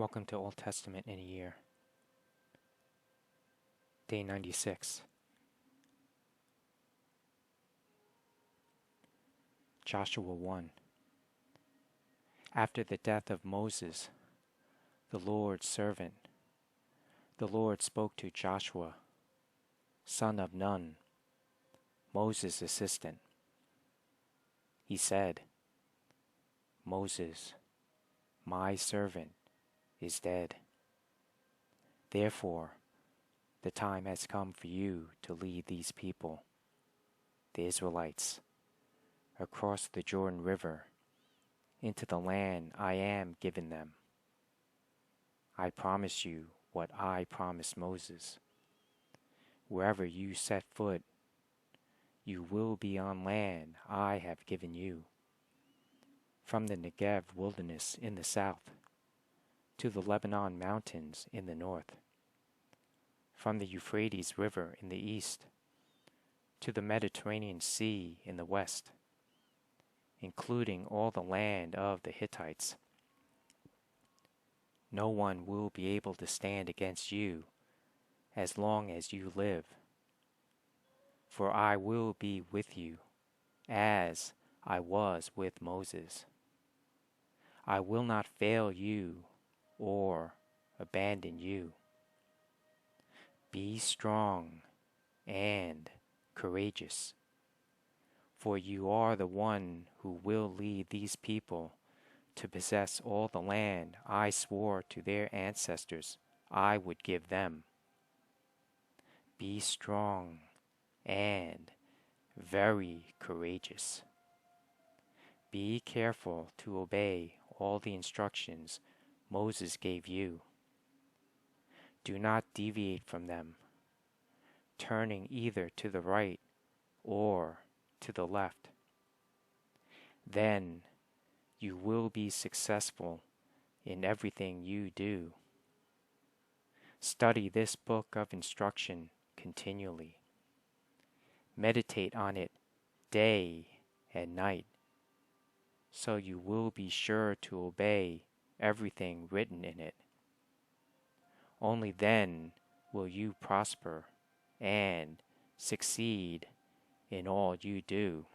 Welcome to Old Testament in a Year. Day 96. Joshua 1. After the death of Moses, the Lord's servant, the Lord spoke to Joshua, son of Nun, Moses' assistant. He said, Moses, my servant, is dead. Therefore, the time has come for you to lead these people, the Israelites, across the Jordan River into the land I am giving them. I promise you what I promised Moses. Wherever you set foot, you will be on land I have given you. From the Negev wilderness in the south to the Lebanon mountains in the north, from the Euphrates River in the east to the Mediterranean Sea in the west, including all the land of the Hittites. No one will be able to stand against you as long as you live. For I will be with you as I was with Moses. I will not fail you or abandon you. Be strong and courageous, for you are the one who will lead these people to possess all the land I swore to their ancestors I would give them. Be strong and very courageous. Be careful to obey all the instructions Moses gave you. Do not deviate from them, turning either to the right or to the left. Then you will be successful in everything you do. Study this book of instruction continually. Meditate on it day and night, so you will be sure to obey everything written in it. Only then will you prosper and succeed in all you do.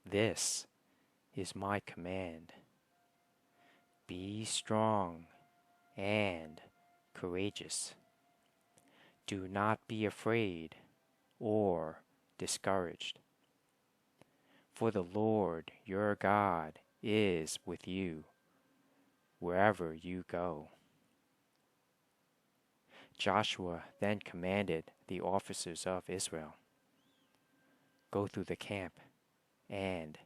This is my command. Be strong and courageous. Do not be afraid or discouraged, for the Lord your God is with you wherever you go. Joshua then commanded the officers of Israel, Go through the camp and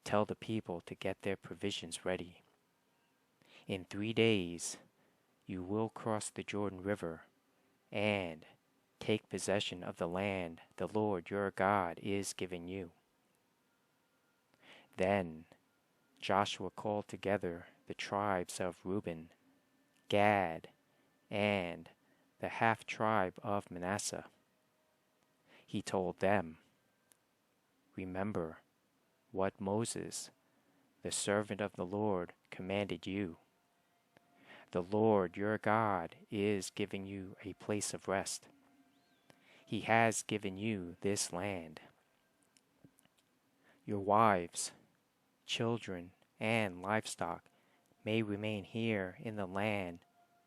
tell the people to get their provisions ready. In 3 days you will cross the Jordan River and take possession of the land the Lord your God is giving you. Then Joshua called together the tribes of Reuben, Gad, and the half-tribe of Manasseh. He told them, Remember what Moses, the servant of the Lord, commanded you. The Lord your God is giving you a place of rest. He has given you this land. Your wives, children, and livestock may remain here in the land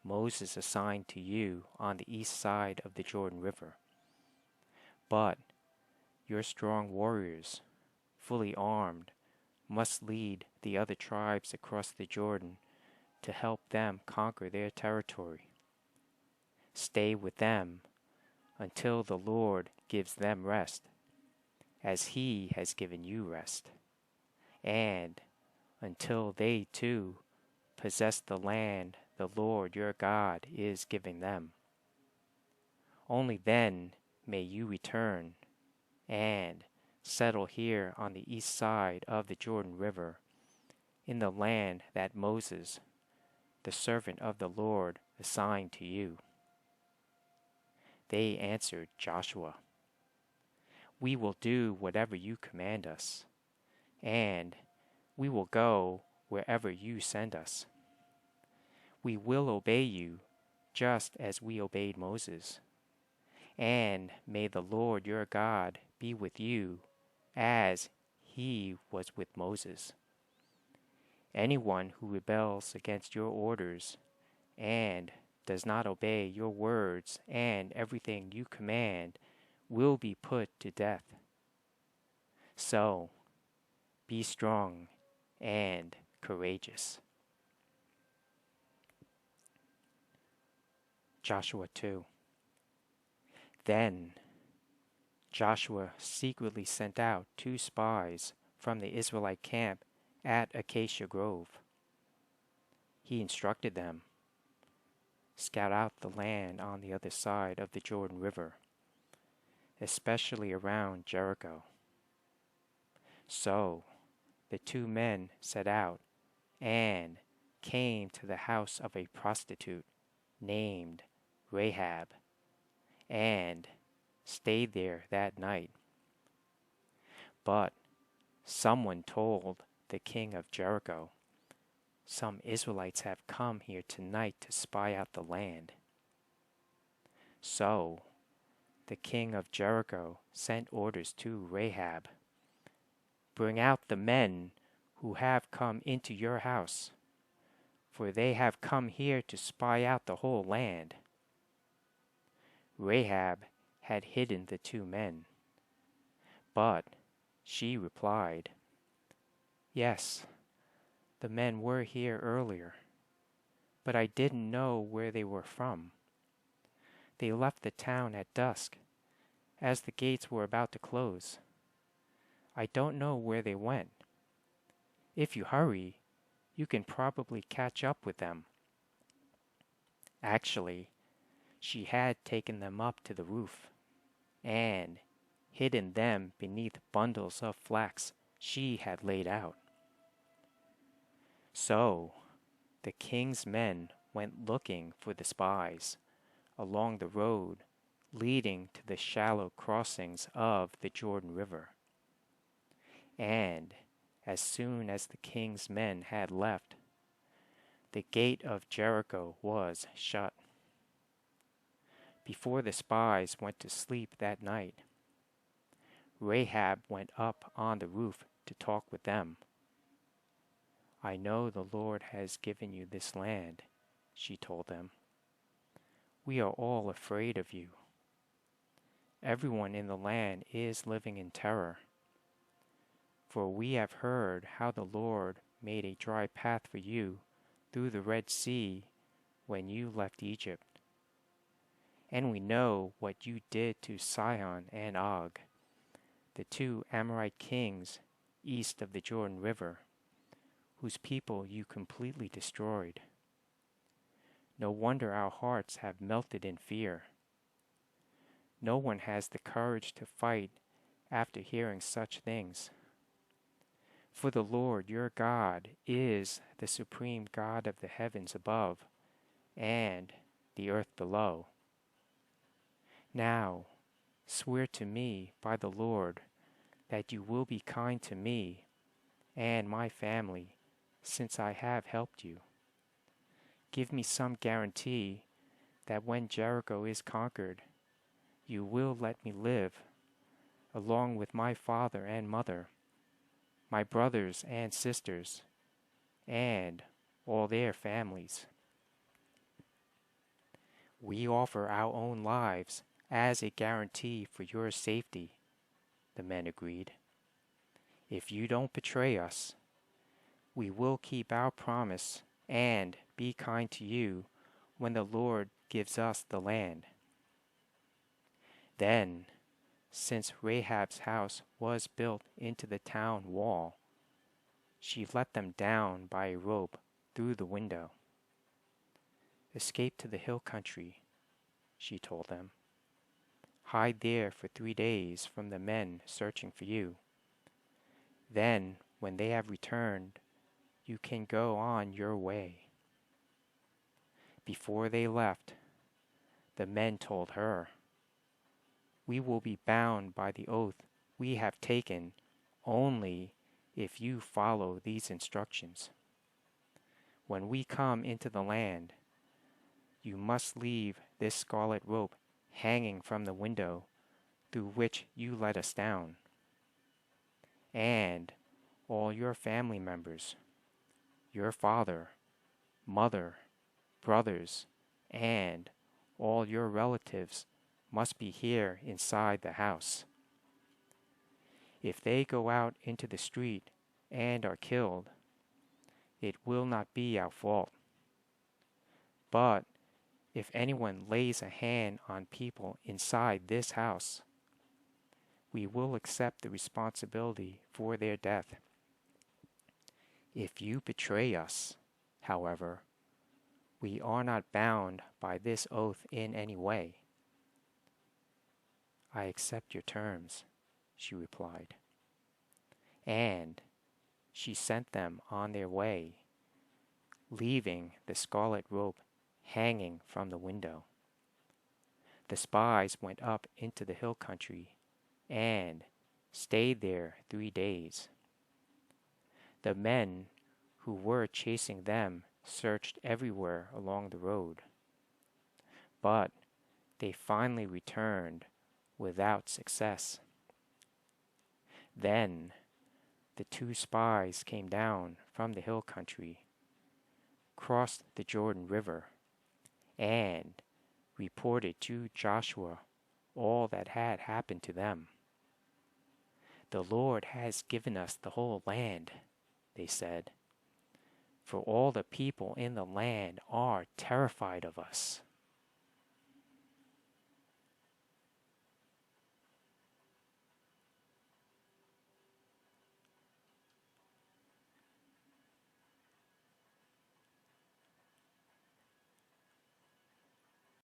Moses assigned to you on the east side of the Jordan River. But your strong warriors, fully armed, must lead the other tribes across the Jordan to help them conquer their territory. Stay with them until the Lord gives them rest, as He has given you rest, and until they too possess the land the Lord your God is giving them. Only then may you return and settle here on the east side of the Jordan River, in the land that Moses, the servant of the Lord, assigned to you. They answered Joshua, We will do whatever you command us, and we will go wherever you send us. We will obey you, just as we obeyed Moses. And may the Lord your God be with you, as he was with Moses. Anyone who rebels against your orders and does not obey your words and everything you command will be put to death. So, be strong and courageous. Joshua 2. Then Joshua secretly sent out 2 spies from the Israelite camp at Acacia Grove. He instructed them, "Scout out the land on the other side of the Jordan River, especially around Jericho." So the 2 men set out and came to the house of a prostitute named Rahab, and stayed there that night. But someone told the king of Jericho, "Some Israelites have come here tonight to spy out the land." So the king of Jericho sent orders to Rahab, "Bring out the men who have come into your house, for they have come here to spy out the whole land." Rahab had hidden the 2 men, but she replied, "Yes, the men were here earlier, but I didn't know where they were from. They left the town at dusk, as the gates were about to close. I don't know where they went. If you hurry, you can probably catch up with them." Actually, she had taken them up to the roof and hidden them beneath bundles of flax she had laid out. So the king's men went looking for the spies along the road leading to the shallow crossings of the Jordan River. And as soon as the king's men had left, the gate of Jericho was shut. Before the spies went to sleep that night, Rahab went up on the roof to talk with them. "I know the Lord has given you this land," she told them. "We are all afraid of you. Everyone in the land is living in terror. For we have heard how the Lord made a dry path for you through the Red Sea when you left Egypt. And we know what you did to Sihon and Og, the 2 Amorite kings east of the Jordan River, whose people you completely destroyed. No wonder our hearts have melted in fear. No one has the courage to fight after hearing such things. For the Lord your God is the supreme God of the heavens above and the earth below. Now, swear to me by the Lord that you will be kind to me and my family, since I have helped you. Give me some guarantee that when Jericho is conquered, you will let me live, along with my father and mother, my brothers and sisters, and all their families. We offer our own lives as a guarantee for your safety," the men agreed. "If you don't betray us, we will keep our promise and be kind to you when the Lord gives us the land." Then, since Rahab's house was built into the town wall, she let them down by a rope through the window. "Escape to the hill country," she told them. "Hide there for 3 days from the men searching for you. Then, when they have returned, you can go on your way." Before they left, the men told her, "We will be bound by the oath we have taken only if you follow these instructions. When we come into the land, you must leave this scarlet rope hanging from the window through which you let us down. And all your family members, your father, mother, brothers, and all your relatives must be here inside the house. If they go out into the street and are killed, it will not be our fault. But if anyone lays a hand on people inside this house, we will accept the responsibility for their death. If you betray us, however, we are not bound by this oath in any way. I accept your terms, she replied. And she sent them on their way, leaving the scarlet rope hanging from the window. The spies went up into the hill country and stayed there 3 days. The men who were chasing them searched everywhere along the road, but they finally returned without success. Then the 2 spies came down from the hill country, crossed the Jordan River, and reported to Joshua all that had happened to them. The Lord has given us the whole land, they said, for all the people in the land are terrified of us.